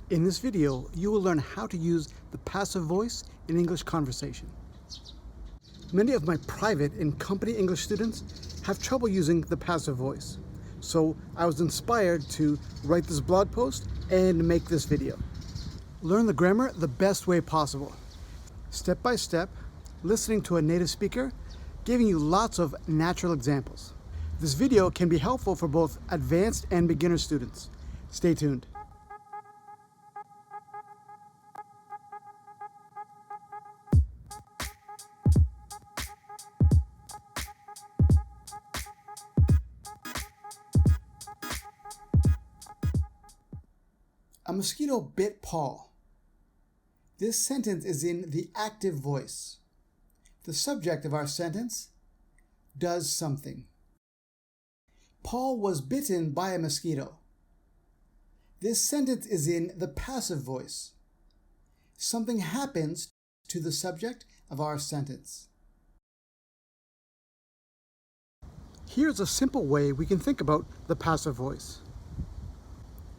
In this video, you will learn how to use the passive voice in English conversation. Many of my private and company English students have trouble using the passive voice, so I was inspired to write this blog post and make this video. Learn the grammar the best way possible, step by step, listening to a native speaker, giving you lots of natural examples. This video can be helpful for both advanced and beginner students. Stay tuned. A mosquito bit Paul. This sentence is in the active voice. The subject of our sentence does something. Paul was bitten by a mosquito. This sentence is in the passive voice. Something happens to the subject of our sentence. Here's a simple way we can think about the passive voice.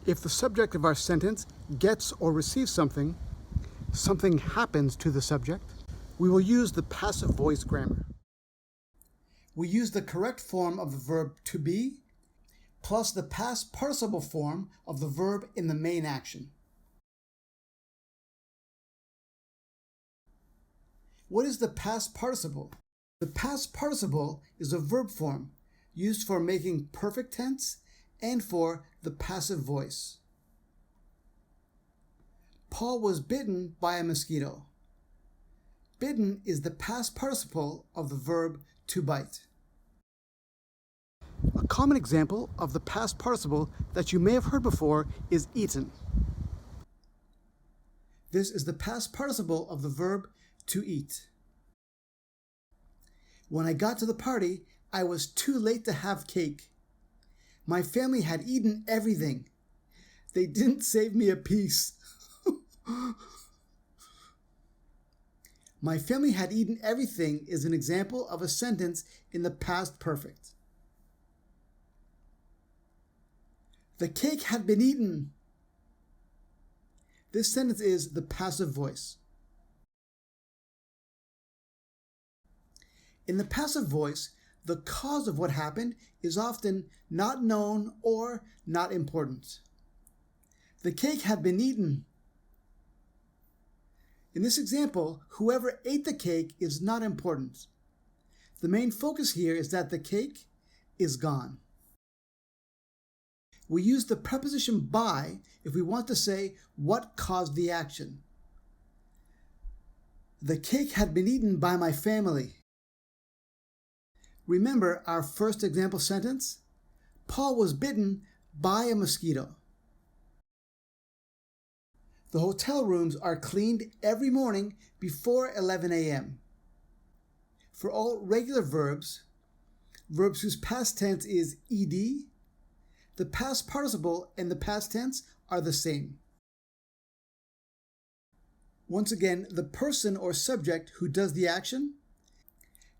If the subject of our sentence gets or receives something, something happens to the subject, we will use the passive voice grammar. We use the correct form of the verb to be plus the past participle form of the verb in the main action. What is the past participle? The past participle is a verb form used for making perfect tense and for the passive voice. Paul was bitten by a mosquito. Bitten is the past participle of the verb to bite. A common example of the past participle that you may have heard before is eaten. This is the past participle of the verb to eat. When I got to the party, I was too late to have cake. My family had eaten everything. They didn't save me a piece. My family had eaten everything is an example of a sentence in the past perfect. The cake had been eaten. This sentence is the passive voice. In the passive voice, the cause of what happened is often not known or not important. The cake had been eaten. In this example, whoever ate the cake is not important. The main focus here is that the cake is gone. We use the preposition by if we want to say what caused the action. The cake had been eaten by my family. Remember our first example sentence? Paul was bitten by a mosquito. The hotel rooms are cleaned every morning before 11 a.m. For all regular verbs, verbs whose past tense is ed, the past participle and the past tense are the same. Once again, the person or subject who does the action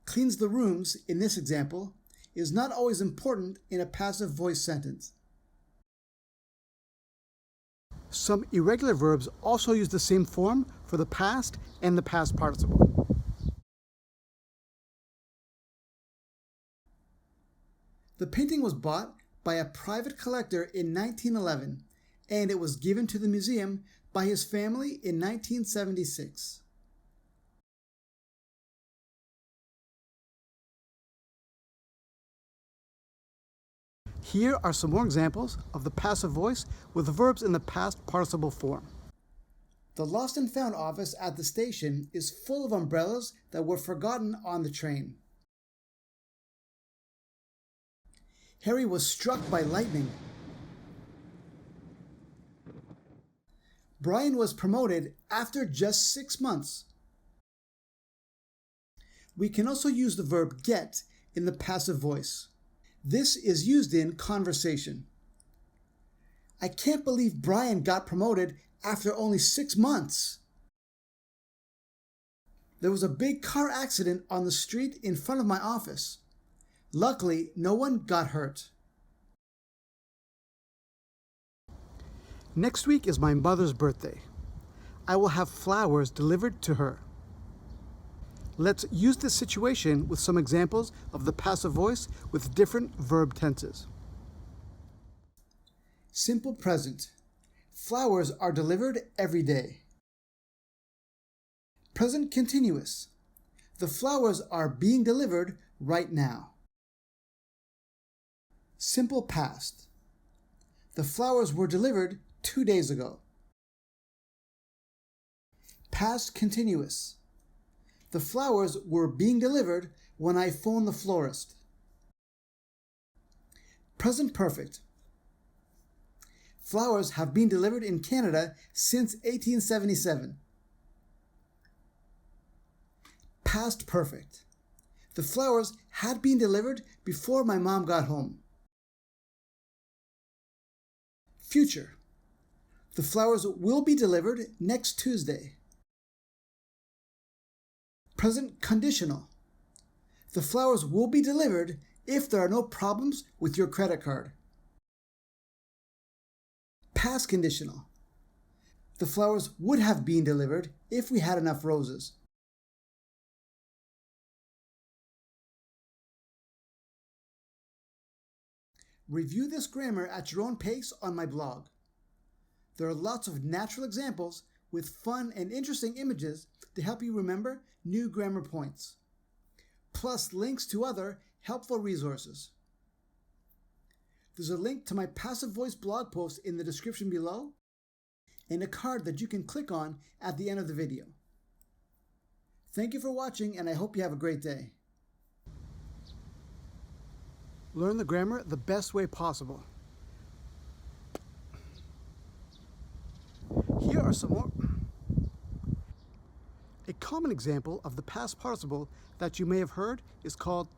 cleans the rooms, in this example, is not always important in a passive voice sentence. Some irregular verbs also use the same form for the past and the past participle. The painting was bought by a private collector in 1911, and it was given to the museum by his family in 1976. Here are some more examples of the passive voice with the verbs in the past participle form. The lost and found office at the station is full of umbrellas that were forgotten on the train. Harry was struck by lightning. Brian was promoted after just 6 months. We can also use the verb get in the passive voice. This is used in conversation. I can't believe Brian got promoted after only 6 months. There was a big car accident on the street in front of my office. Luckily, no one got hurt. Next week is my mother's birthday. I will have flowers delivered to her. Let's use this situation with some examples of the passive voice with different verb tenses. Simple present. Flowers are delivered every day. Present continuous. The flowers are being delivered right now. Simple past. The flowers were delivered 2 days ago. Past continuous. The flowers were being delivered when I phoned the florist. Present perfect. Flowers have been delivered in Canada since 1877. Past perfect. The flowers had been delivered before my mom got home. Future. The flowers will be delivered next Tuesday. Present conditional. The flowers will be delivered if there are no problems with your credit card. Past conditional. The flowers would have been delivered if we had enough roses. Review this grammar at your own pace on my blog. There are lots of natural examples with fun and interesting images to help you remember new grammar points, plus links to other helpful resources. There's a link to my passive voice blog post in the description below and a card that you can click on at the end of the video. Thank you for watching, and I hope you have a great day. Learn the grammar the best way possible. Here are some more. A common example of the past participle that you may have heard is called